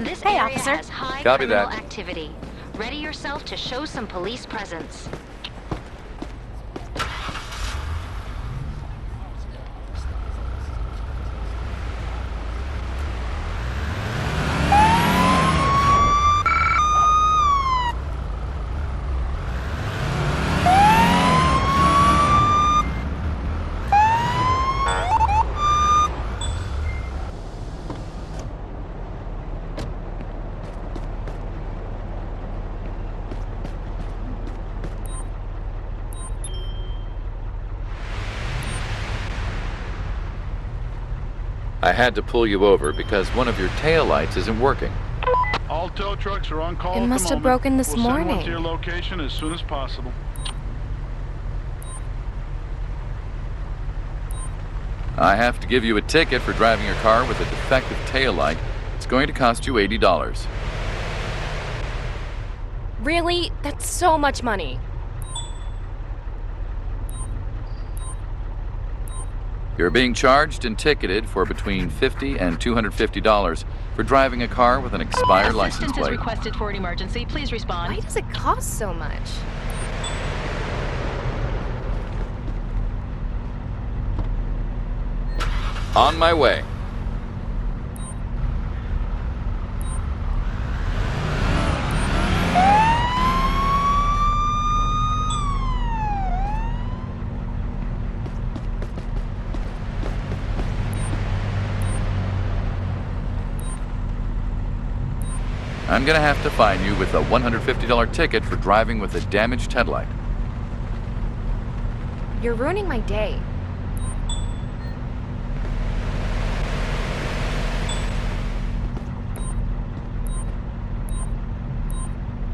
This Hey, area officer. has high Copy criminal that. activity. Ready yourself to show some police presence. I had to pull you over because one of your taillights isn't working. All tow trucks are on call It at must the have moment. broken this We'll send one morning. to your location as soon as possible. I have to give you a ticket for driving your car with a defective taillight. It's going to cost you $80. Really? That's so much money. You're being charged and ticketed for between $50 and $250 for driving a car with an expired license Assistance is plate. requested for an emergency. Please respond. Why does it cost so much? On my way. I'm gonna have to fine you with a $150 ticket for driving with a damaged headlight. You're ruining my day.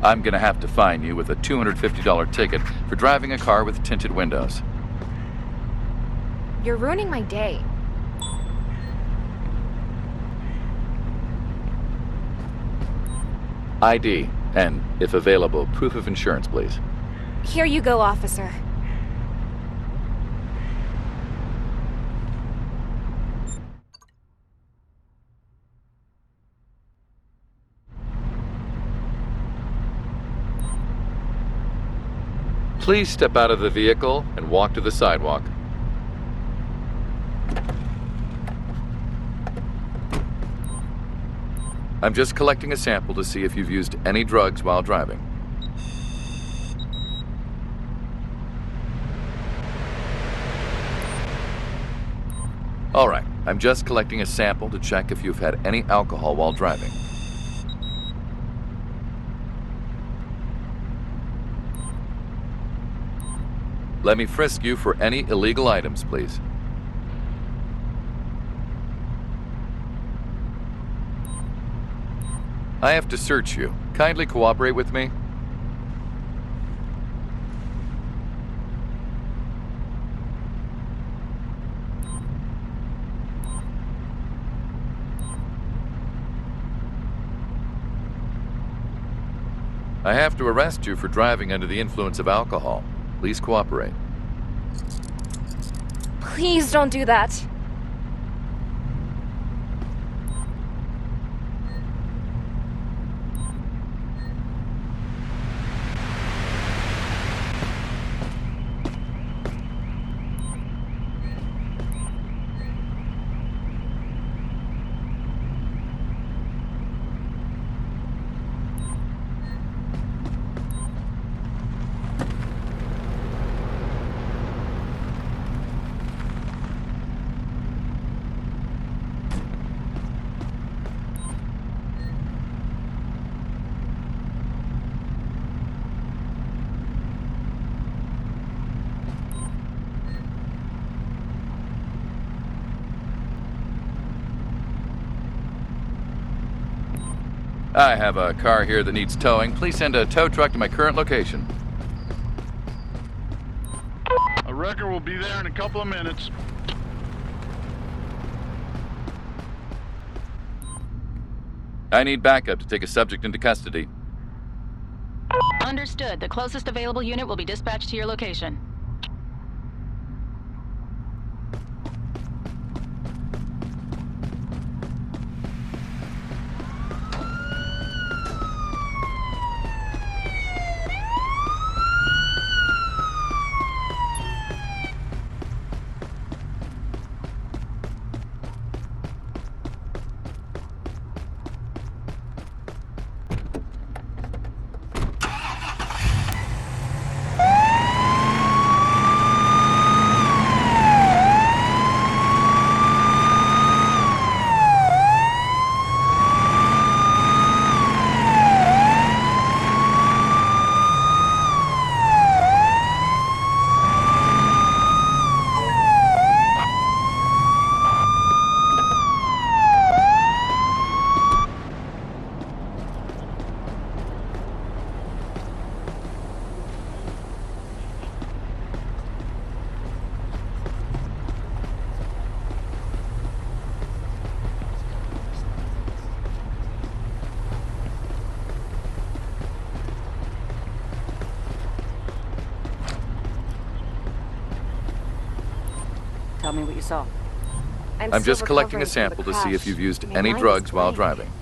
I'm gonna have to fine you with a $250 ticket for driving a car with tinted windows. You're ruining my day. ID, and, if available, proof of insurance, please. Here you go, officer. Please step out of the vehicle and walk to the sidewalk. I'm just collecting a sample to see if you've used any drugs while driving. All right, I'm just collecting a sample to check if you've had any alcohol while driving. Let me frisk you for any illegal items, please. I have to search you. Kindly cooperate with me. I have to arrest you for driving under the influence of alcohol. Please cooperate. Please don't do that. I have a car here that needs towing. Please send a tow truck to my current location. A wrecker will be there in a couple of minutes. I need backup to take a subject into custody. Understood. The closest available unit will be dispatched to your location. Tell me what you saw. I'm still just collecting a recovering from sample the to see if crash. you've used My any mind is drugs while blank. driving.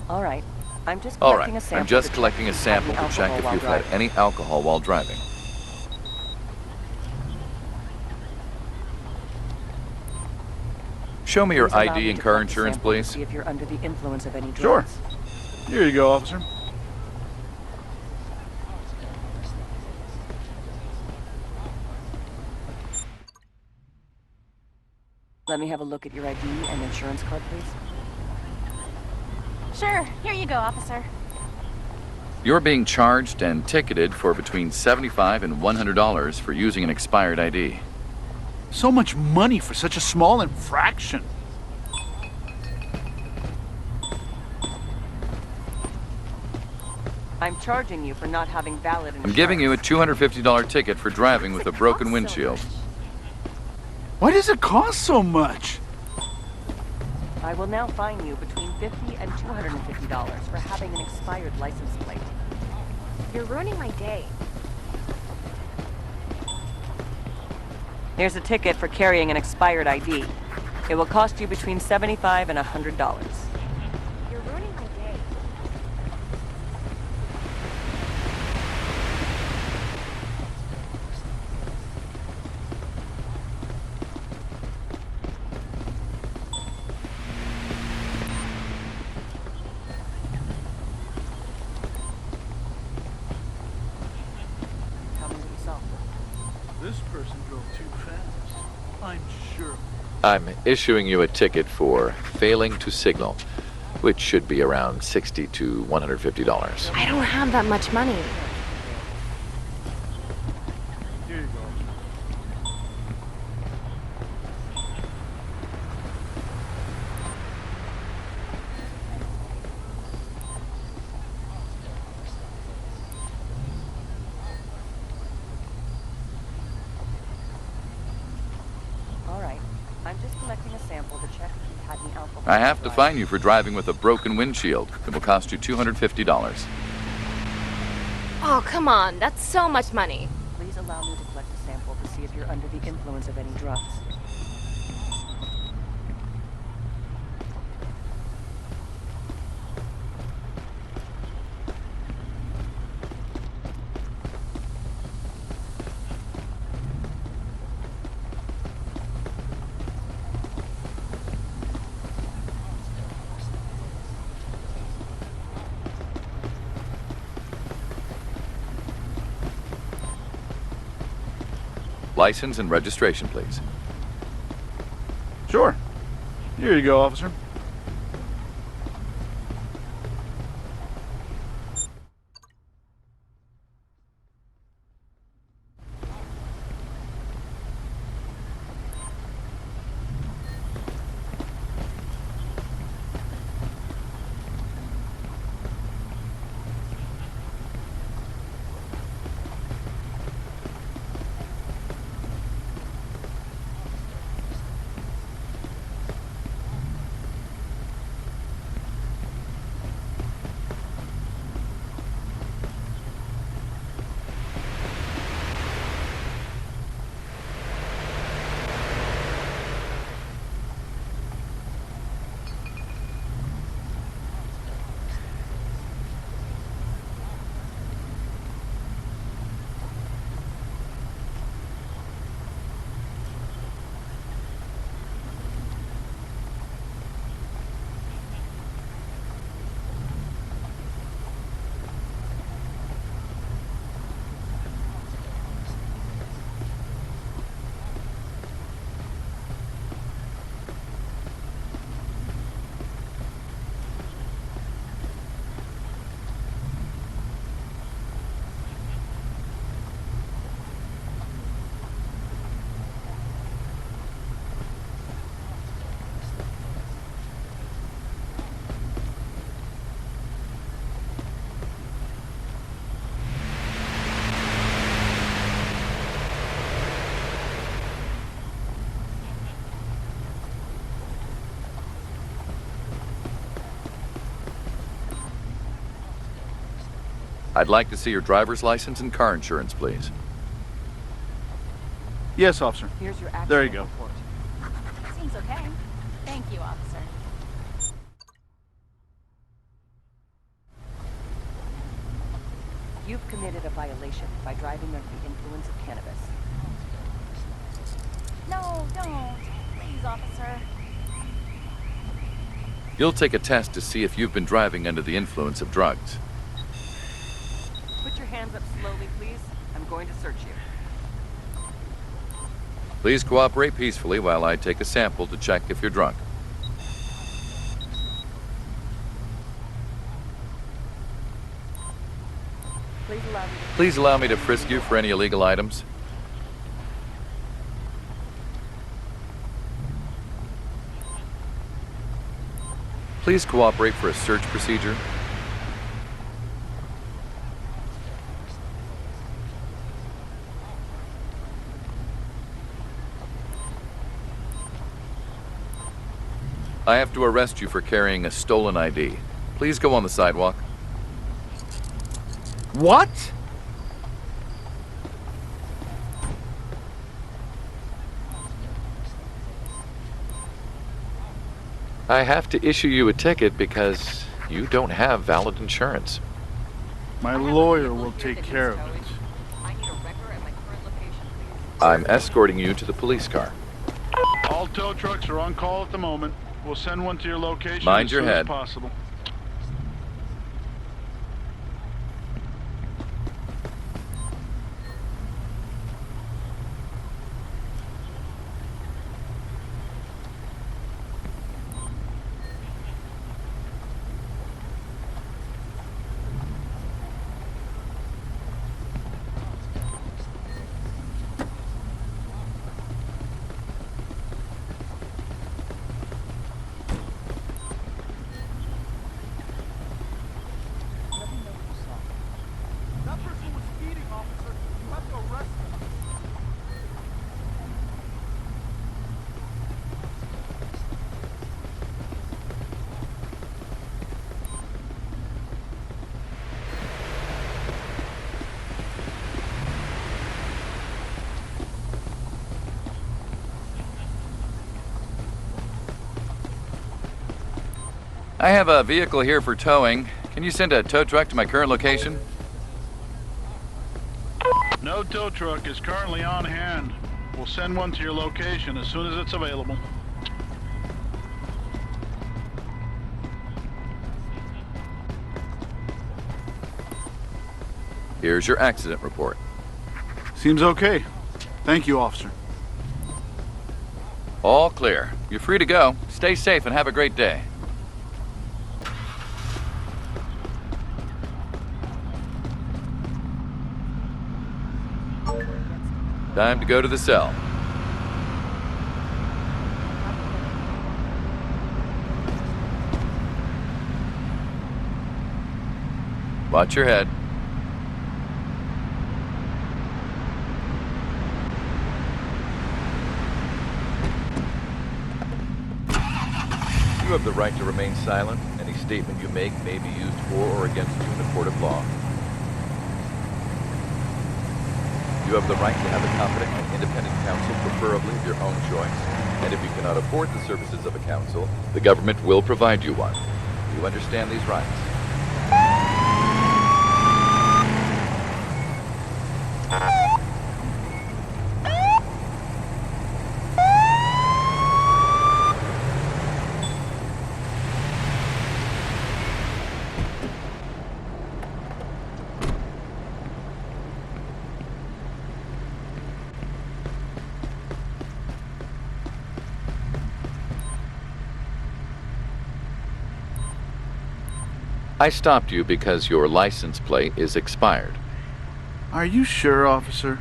All right. I'm just All collecting right, a sample. I'm just to collecting a check sample if to check if you've had any alcohol while driving. Show me your ID and car insurance, please. See if you're under the influence of any Sure. drugs. Here you go, officer. Let me have a look at your ID and insurance card, please. Sure, here you go, officer. You're being charged and ticketed for between $75 and $100 for using an expired ID. So much money for such a small infraction. I'm charging you for not having valid insurance. I'm giving you a $250 ticket for driving with a broken windshield. Why does it cost so much? I will now fine you between $50 and $250 for having an expired license plate. You're ruining my day. Here's a ticket for carrying an expired ID. It will cost you between $75 and $100. You're ruining my day. Tell me what you saw. This person drove too fast. I'm sure. I'm issuing you a ticket for failing to signal, which should be around $60 to $150. I don't have that much money. Here you go. All right. I'm just collecting a sample to check if you've had any alcohol. I have to fine you for driving with a broken windshield. It will cost you $250. Oh, come on. That's so much money. Please allow me to collect a sample to see if you're under the influence of any drugs. License and registration, please. Sure. Here you go, officer. I'd like to see your driver's license and car insurance, please. Yes, officer. Here's your accident There you go. report. Seems okay. Thank you, officer. You've committed a violation by driving under the influence of cannabis. No, don't. Please, officer. You'll take a test to see if you've been driving under the influence of drugs. Put your hands up slowly, please. I'm going to search you. Please cooperate peacefully while I take a sample to check if you're drunk. Please allow me to... Please allow me to frisk you for any illegal items. Please cooperate for a search procedure. I have to arrest you for carrying a stolen ID. Please go on the sidewalk. What? I have to issue you a ticket because you don't have valid insurance. My lawyer will take care of it. I need a wrecker at my current location, please. I'm escorting you to the police car. All tow trucks are on call at the moment. We'll send one to your location Mind as your soon head. as possible. That person was speeding, officer. You have to arrest him. I have a vehicle here for towing. Can you send a tow truck to my current location? No tow truck is currently on hand. We'll send one to your location as soon as it's available. Here's your accident report. Seems okay. Thank you, officer. All clear. You're free to go. Stay safe and have a great day. Time to go to the cell. Watch your head. You have the right to remain silent. Any statement you make may be used for or against you in a court of law. You have the right to have a competent and independent counsel, preferably of your own choice. And if you cannot afford the services of a counsel, the government will provide you one. Do you understand these rights? I stopped you because your license plate is expired. Are you sure, officer?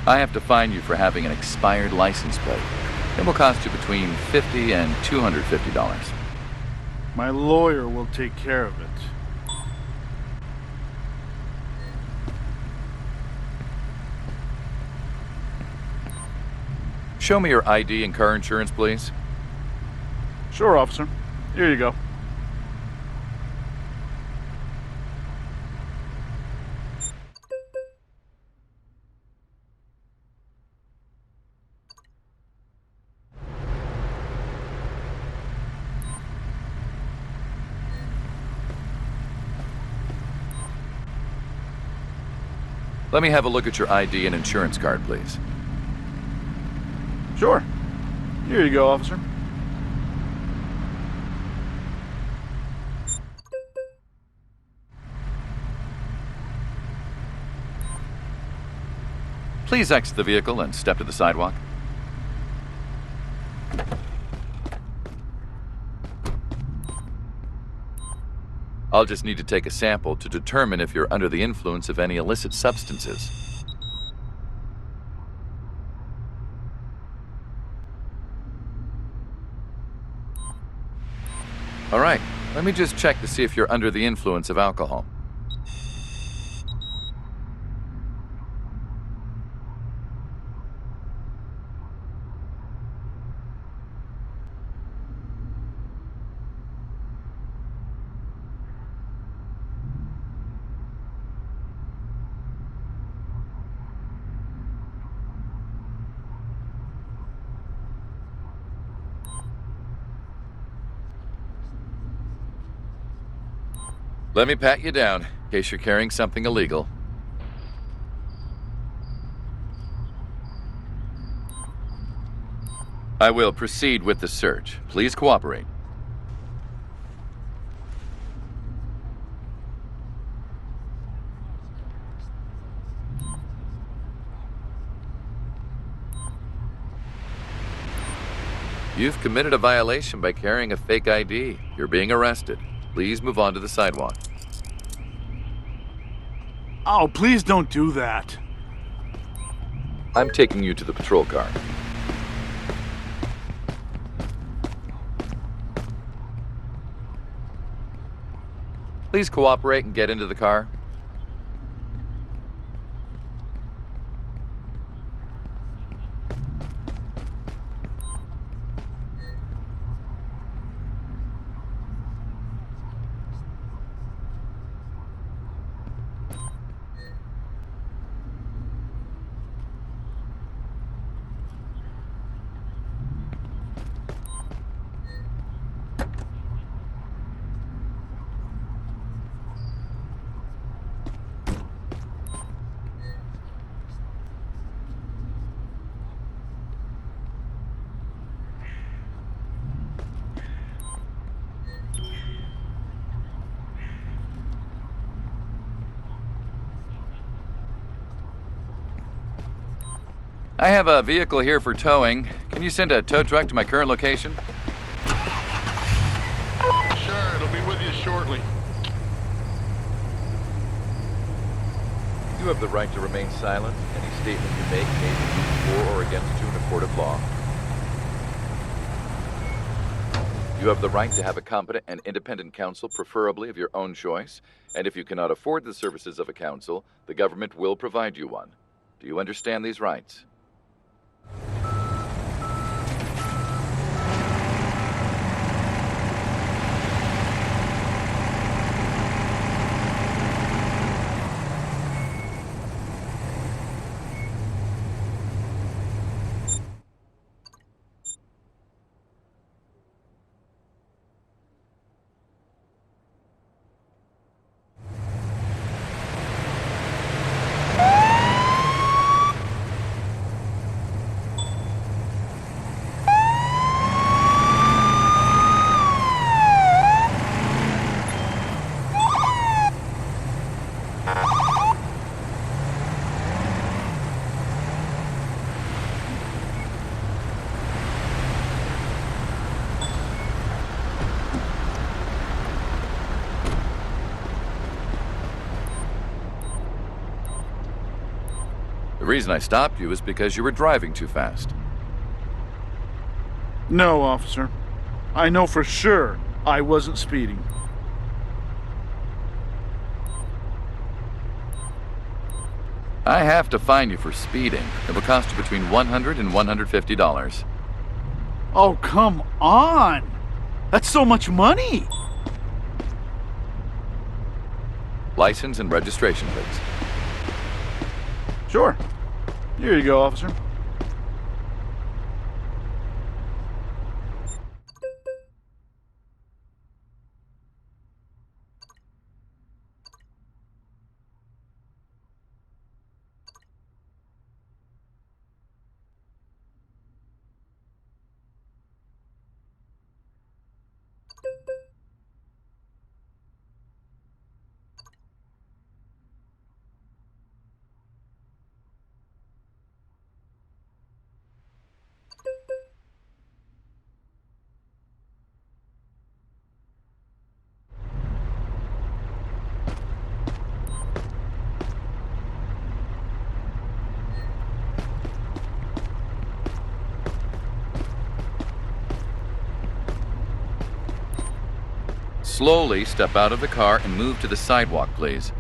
I have to fine you for having an expired license plate. It will cost you between $50 and $250. My lawyer will take care of it. Show me your ID and car insurance, please. Sure, officer. Here you go. Let me have a look at your ID and insurance card, please. Sure. Here you go, officer. Please exit the vehicle and step to the sidewalk. I'll just need to take a sample to determine if you're under the influence of any illicit substances. All right, let me just check to see if you're under the influence of alcohol. Let me pat you down, in case you're carrying something illegal. I will proceed with the search. Please cooperate. You've committed a violation by carrying a fake ID. You're being arrested. Please move on to the sidewalk. Oh, please don't do that. I'm taking you to the patrol car. Please cooperate and get into the car. I have a vehicle here for towing. Can you send a tow truck to my current location? Sure, it'll be with you shortly. You have the right to remain silent. Any statement you make may be used for or against you in a court of law. You have the right to have a competent and independent counsel, preferably of your own choice. And if you cannot afford the services of a counsel, the government will provide you one. Do you understand these rights? The reason I stopped you is because you were driving too fast. No, officer. I know for sure I wasn't speeding. I have to fine you for speeding. It will cost you between $100 and $150. Oh, come on! That's so much money! License and registration, please. Sure. Here you go, officer. Slowly step out of the car and move to the sidewalk, please.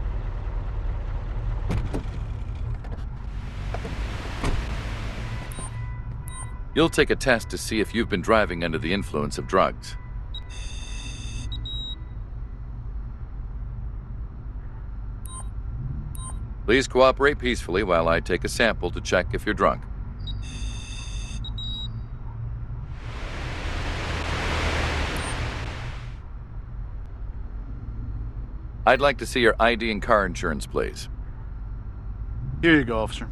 You'll take a test to see if you've been driving under the influence of drugs. Please cooperate peacefully while I take a sample to check if you're drunk. I'd like to see your ID and car insurance, please. Here you go, officer.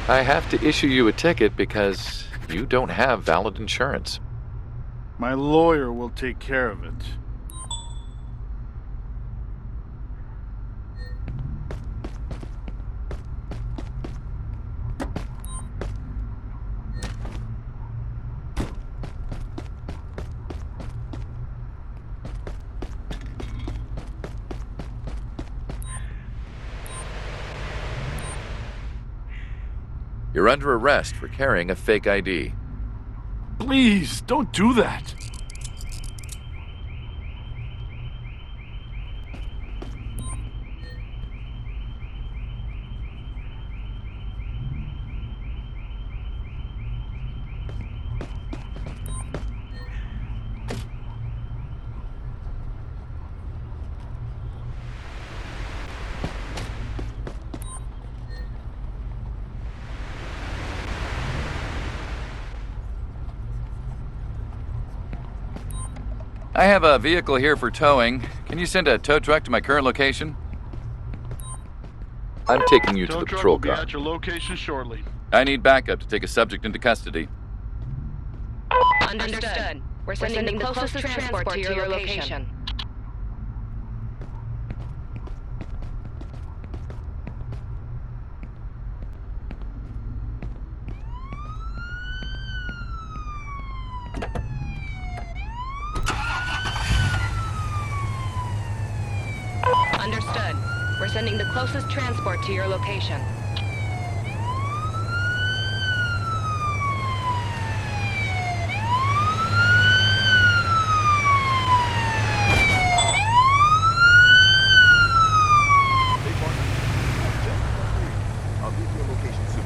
I have to issue you a ticket because you don't have valid insurance. My lawyer will take care of it. You're under arrest for carrying a fake ID. Please, don't do that. I have a vehicle here for towing. Can you send a tow truck to my current location? I'm taking you to Tow the truck patrol will be car. at your location shortly. I need backup to take a subject into custody. Understood. We're sending the closest transport to your location. Understood. We're sending the closest transport to your location. I'll leave your location soon.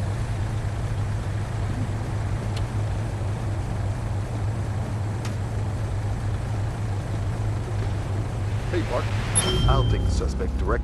Hey, Mark. I'll take the suspect direct.